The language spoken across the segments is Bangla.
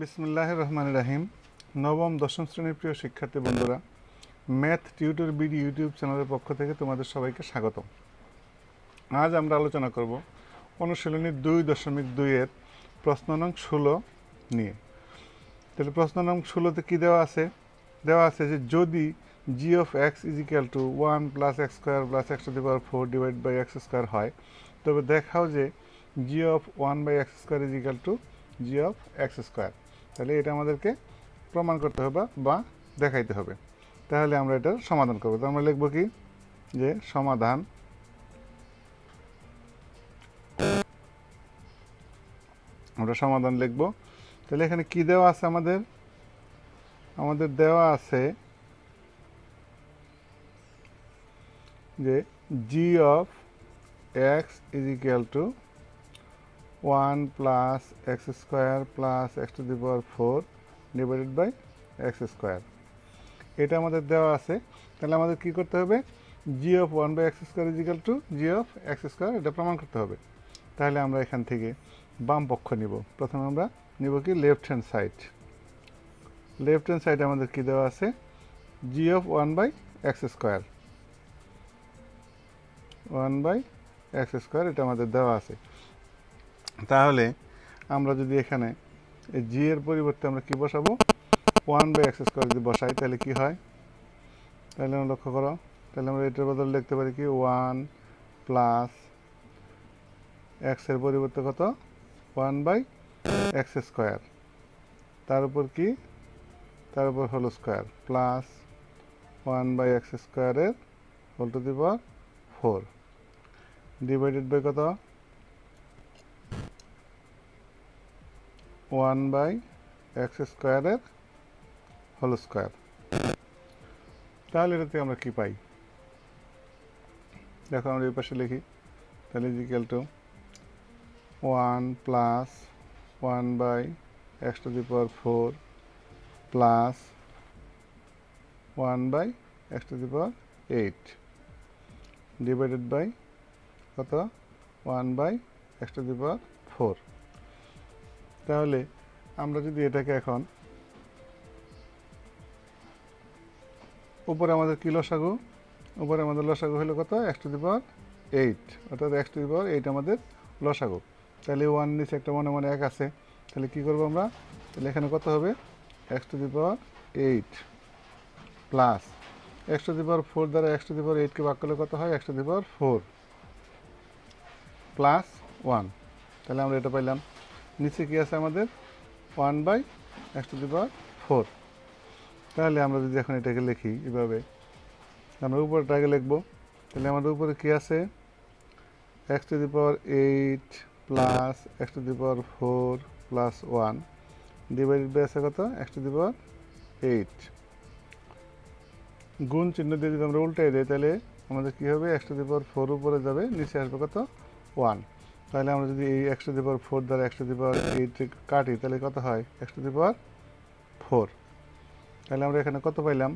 বিসমিল্লাহির রহমানির রহিম। নবম দশম শ্রেণীর প্রিয় শিক্ষার্থী বন্ধুরা, ম্যাথ টিউটর বিডি ইউটিউব চ্যানেলের পক্ষ থেকে তোমাদের সবাইকে স্বাগত। আজ আমরা আলোচনা করব অনুশীলনী 2.2 প্রশ্ন নং 16 নিয়ে। তাহলে প্রশ্ন নং 16তে কী দেওয়া আছে? দেওয়া আছে যে যদি G of X is equal to 1 plus X square plus x to the power 4 divide by X square হয়, তবে দেখাও যে G of 1 by X square is equal to G of X square. তাহলে এটা আমাদেরকে প্রমাণ করতে হবে বা দেখাইতে হবে। তাহলে আমরা এটার সমাধান করব। তো আমরা লিখব কি, যে সমাধান লিখব। তাহলে এখানে কি দেওয়া আছে? আমাদের দেওয়া আছে যে G of X is equal to 1 plus X square plus x to the power 4 divided by X square, এটা আমাদের দেওয়া আছে। তাহলে আমাদের কি করতে হবে? G of 1 by X square is equal to G of X square, এটা প্রমাণ করতে হবে। তাহলে আমরা এখান থেকে বাম পক্ষ নিব। প্রথমে আমরা নিব কি, left hand side. Left hand সাইডে আমাদের কি দেওয়া আছে? G of 1 by X square, 1 by X square, এটা আমাদের দেওয়া আছে। তাহলে আমরা যদি এখানে জি এর পরিবর্তে আমরা কি বসাবো? 1 বাই এক্স স্কোয়ার যদি বসাই তাহলে কি হয়? তাহলে আমরা লক্ষ্য করো, তাহলে আমরা এটার বদলে লিখতে পারি কি 1 প্লাস এক্সের পরিবর্তে কত? 1 বাই এক্স স্কোয়ার, তার উপর কি, তার উপর whole square, plus 1 by X স্কোয়ারের whole to the power 4 divided by কত? 1 বাই এক্স স্কোয়ারের হোল স্কোয়ার। তাহলে এটাতে আমরা কি পাই? দেখো আমরা এই পাশে লিখি, তাহলে is equal to 1 plus 1 by x to the power 4 plus 1 by x to the power 8 divided by কত? 1 by x to the power 4। তাহলে আমরা যদি এটাকে এখন উপরে আমাদের কি লসাগু? উপরে আমাদের লসাগু হলো কত? এক্স টু দি পাওয়ার 8, অর্থাৎ এক্স টু দি পাওয়ার 8 আমাদের লসাগু। তাহলে 1 নিচে একটা মনে মনে 1 আছে, তাহলে কি করব আমরা? তাহলে এখানে কত হবে? X to the power 8 plus x to the power 4 দ্বারা এক্স টু দি পাওয়ার 8কে ভাগ করলে কত হয়? X to the power 4 plus 1। তাহলে আমরা এটা পাইলাম। নিচে কি আছে আমাদের? 1 by x to the power 4। তাহলে আমরা যদি এখন এটাকে লিখি এভাবে, আমরা উপরটাকে লিখবো। তাহলে আমাদের উপরে কি আছে? X to the power 8 plus x to the power 4 plus 1 divided by আছে কত? X to the power 8। গুণ চিহ্ন দিয়ে যদি আমরা উল্টাই দিই তাহলে আমাদের কী হবে? এক্স টু দি পাওয়ার 4 উপরে যাবে, নিচে আসবে কত? 1। তাহলে আমরা যদি এই এক্স টু দি পাওয়ার 4 দ্বারা এক্স টু দি পাওয়ার 8 কাটি তাহলে কত হয়? X to the power 4। তাহলে আমরা এখানে কত পাইলাম?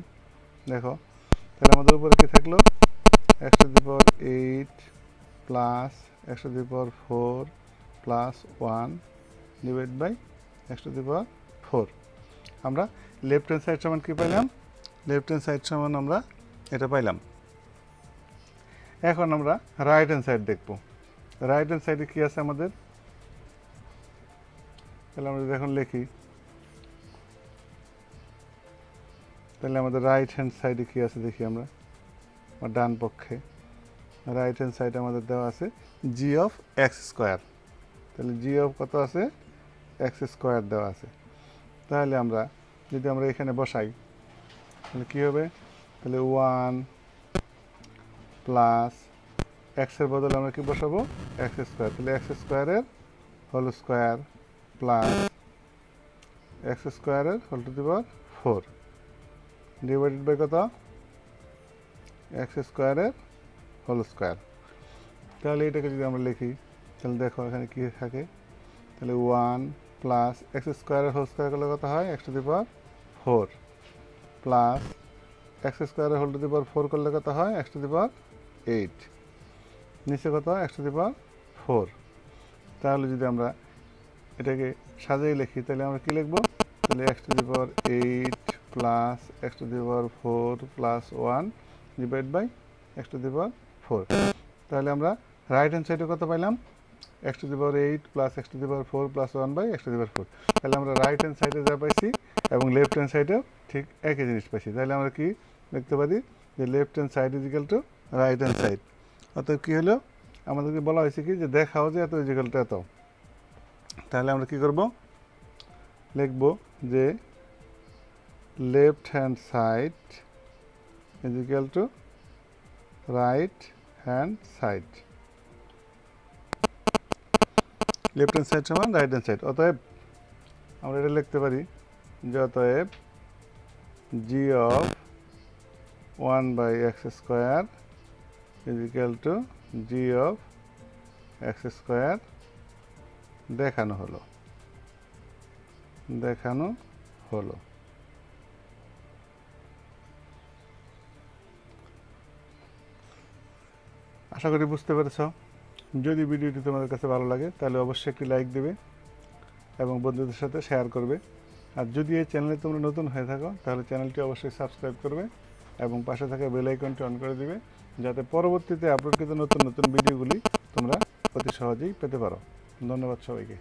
দেখো, তাহলে আমাদের উপরে কি থাকলো? X to the power 8 plus x to the power 4 plus 1 divide by x to the power 4। আমরা লেফট হ্যান্ড সাইড সমান কী পাইলাম? লেফট হ্যান্ড সাইড সমান আমরা এটা পাইলাম। এখন আমরা রাইট হ্যান্ড সাইড দেখব। রাইট হ্যান্ড সাইডে কী আছে আমাদের? তাহলে আমরা যদি এখন লিখি, তাহলে আমাদের রাইট হ্যান্ড সাইডে কী আছে দেখি আমরা, ডান পক্ষে রাইট হ্যান্ড সাইডে আমাদের দেওয়া আছে জি অফ এক্স স্কোয়ার। তাহলে জি অফ কত আছে? এক্স স্কোয়ার দেওয়া আছে। তাহলে আমরা যদি আমরা এখানে বসাই তাহলে কী হবে? তাহলে 1 প্লাস এক্সের বদলে আমরা কি বসাবো? X square. তাহলে এক্স স্কোয়ারের হোল স্কোয়ার প্লাস এক্স স্কোয়ারের whole to the power 4 divided by কত? এক্স স্কোয়ারের হোল স্কোয়ার। তাহলে এটাকে যদি আমরা লিখি তাহলে দেখো এখানে কী থাকে? তাহলে 1 প্লাস এক্স স্কোয়ারের হোল স্কোয়ার করলে কত হয়? X to the power 4 plus x স্কোয়ারের হোল টু দি পাওয়ার 4 করলে কত হয়? এক্স টু দি পাওয়ার 8, নিচে কত? X to the power 4। তাহলে যদি আমরা এটাকে সাজিয়ে লিখি তাহলে আমরা কি লিখব, তাহলে x to the power 8 plus x to the power 4 plus 1 divide by x to the power 4। তাহলে আমরা রাইট হ্যান্ড সাইডে কত পাইলাম, x to the power 8 plus x to the power 4 plus 1 by x to the power 4। তাহলে আমরা রাইট হ্যান্ড সাইডে যা পাইছি এবং লেফট হ্যান্ড সাইডেও ঠিক একই জিনিস পাইছি। তাহলে আমরা কি লিখতে পারি যে left hand side is equal to right hand side. অতএব কী হলো, আমাদেরকে বলা হয়েছে কি যে দেখাও যে এত ইজ ইকুয়াল টু এত। তাহলে আমরা কি করব, লিখব যে left hand side is equal to right hand side. Left hand side সমান রাইট হ্যান্ড সাইড। অতএব আমরা এটা লিখতে পারি যে অতএব G of 1/x square is equal to G of X square দেখানো হলো। আশা করি বুঝতে পেরেছ। যদি ভিডিওটি তোমাদের কাছে ভালো লাগে তাহলে অবশ্যই একটি লাইক দেবে এবং বন্ধুদের সাথে শেয়ার করবে। আর যদি এই চ্যানেলে তোমরা নতুন হয়ে থাকো তাহলে চ্যানেলটি অবশ্যই সাবস্ক্রাইব করবে এবং পাশে থাকা বেল আইকনটি অন করে দিবে, যাতে পরবর্তীতে আপলোডকৃত নতুন নতুন ভিডিওগুলি তোমরা অতি সহজেই পেতে পারো। ধন্যবাদ সবাইকে।